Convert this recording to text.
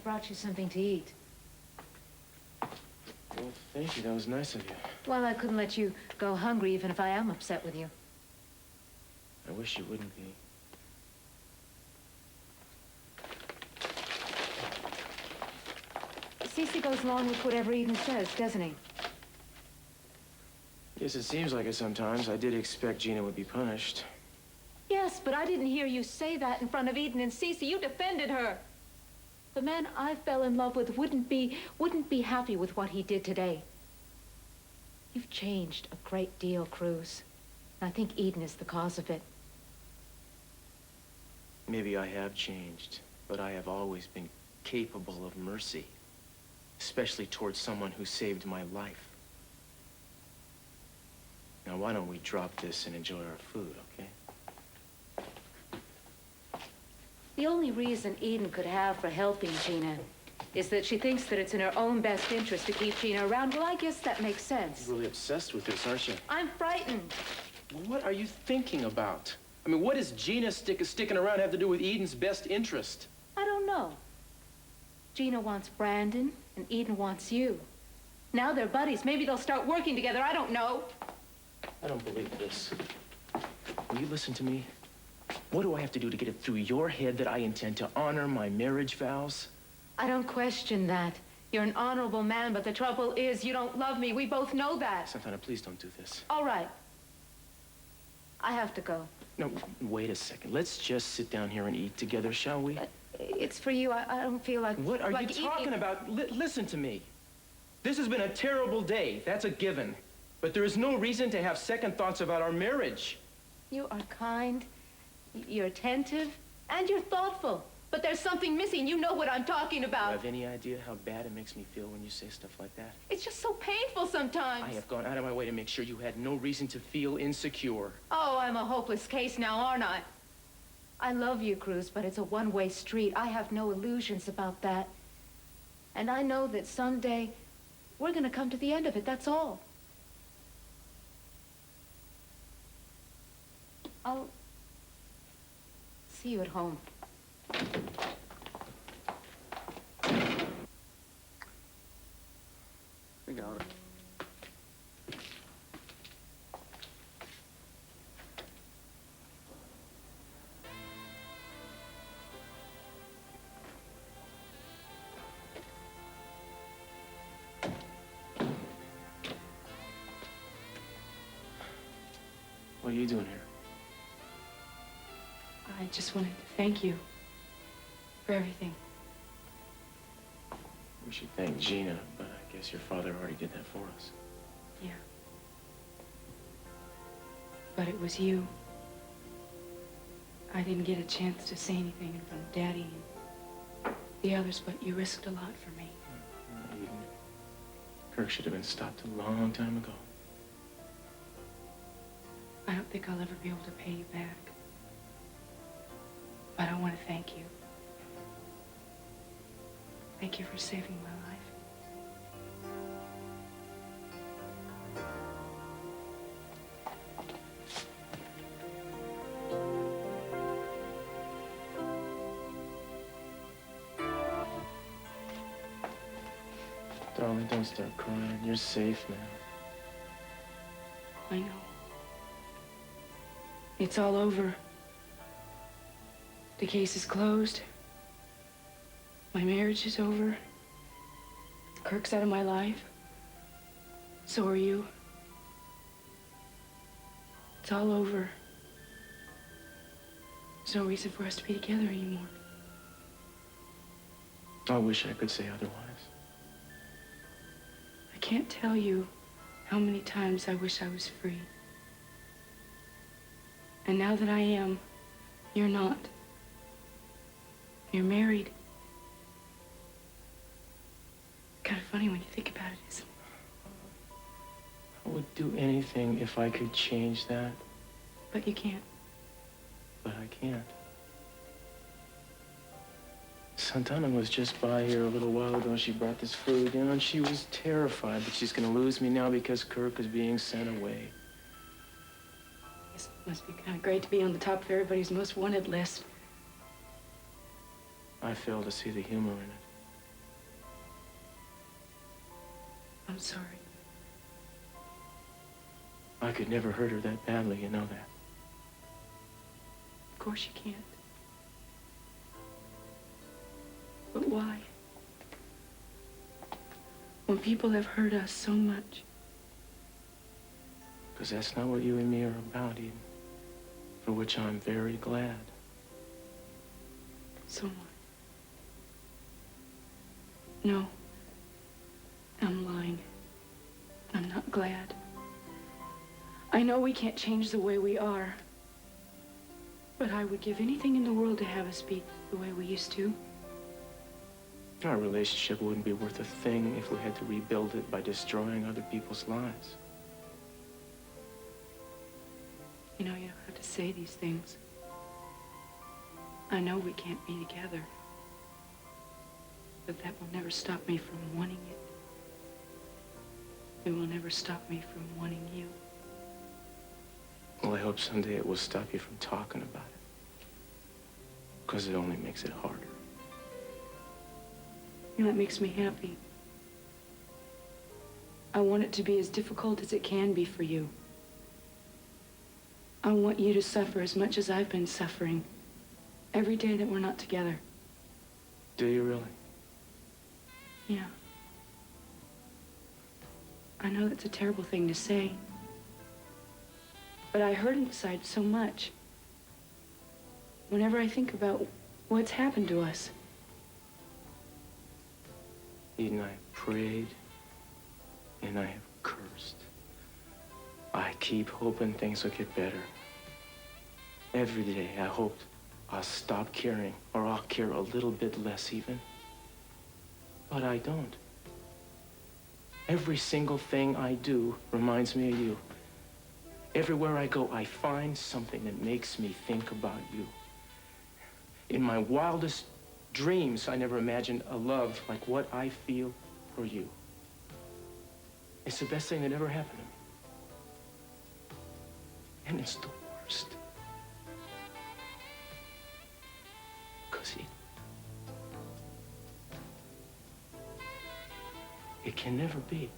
brought you something to eat. Well, thank you. That was nice of you. Well, I couldn't let you go hungry even if I am upset with you. I wish you wouldn't be. Cece goes along with whatever Eden says, doesn't he? Yes, it seems like it sometimes. I did expect Gina would be punished. Yes, but I didn't hear you say that in front of Eden and Cece. You defended her. The man I fell in love with wouldn't be happy with what he did today. You've changed a great deal, Cruz. And I think Eden is the cause of it. Maybe I have changed, but I have always been capable of mercy, especially towards someone who saved my life. Now, why don't we drop this and enjoy our food, okay? The only reason Eden could have for helping Gina is that she thinks that it's in her own best interest to keep Gina around. Well, I guess that makes sense. You're really obsessed with this, aren't you? I'm frightened. Well, what are you thinking about? I mean, what does Gina sticking around have to do with Eden's best interest? I don't know. Gina wants Brandon, and Eden wants you. Now they're buddies. Maybe they'll start working together. I don't know. I don't believe this. Will you listen to me? What do I have to do to get it through your head that I intend to honor my marriage vows? I don't question that. You're an honorable man, but the trouble is you don't love me. We both know that. Santana, please don't do this. All right. I have to go. No, wait a second. Let's just sit down here and eat together, shall we? It's for you. I don't feel like... What are you talking about? Listen to me. This has been a terrible day. That's a given. But there is no reason to have second thoughts about our marriage. You are kind, you're attentive, and you're thoughtful. But there's something missing. You know what I'm talking about. Do you have any idea how bad it makes me feel when you say stuff like that? It's just so painful sometimes. I have gone out of my way to make sure you had no reason to feel insecure. Oh, I'm a hopeless case now, aren't I? I love you, Cruz, but it's a one-way street. I have no illusions about that. And I know that someday we're gonna come to the end of it, that's all. I'll see you at home. I got it. What are you doing here? I just wanted to thank you for everything. We should thank Gina, but I guess your father already did that for us. Yeah. But it was you. I didn't get a chance to say anything in front of Daddy and the others, but you risked a lot for me. Eden, Kirk should have been stopped a long time ago. I don't think I'll ever be able to pay you back. But I want to thank you. Thank you for saving my life. Darling, don't start crying. You're safe now. I know. It's all over. The case is closed. My marriage is over. Kirk's out of my life. So are you. It's all over. There's no reason for us to be together anymore. I wish I could say otherwise. I can't tell you how many times I wish I was free. And now that I am, you're not. You're married. Kind of funny when you think about it, isn't it? I would do anything if I could change that. But you can't. But I can't. Santana was just by here a little while ago. She brought this food, you know, and she was terrified that she's gonna lose me now because Kirk is being sent away. Guess it must be kind of great to be on the top of everybody's most wanted list. I fail to see the humor in it. I'm sorry. I could never hurt her that badly, you know that. Of course you can't. But why? When people have hurt us so much. Because that's not what you and me are about, Eden. For which I'm very glad. So am I. No. I'm lying. I'm not glad. I know we can't change the way we are. But I would give anything in the world to have us be the way we used to. Our relationship wouldn't be worth a thing if we had to rebuild it by destroying other people's lives. You know, you don't have to say these things. I know we can't be together. But that will never stop me from wanting it. It will never stop me from wanting you. Well, I hope someday it will stop you from talking about it. Because it only makes it harder. You know, it makes me happy. I want it to be as difficult as it can be for you. I want you to suffer as much as I've been suffering every day that we're not together. Do you really? Yeah. I know that's a terrible thing to say. But I hurt inside so much. Whenever I think about what's happened to us. Eden, I have prayed and I have cursed. I keep hoping things will get better. Every day I hoped I'll stop caring, or I'll care a little bit less even. But I don't. Every single thing I do reminds me of you. Everywhere I go, I find something that makes me think about you. In my wildest dreams, I never imagined a love like what I feel for you. It's the best thing that ever happened to me. And it's the worst. Because it can never be.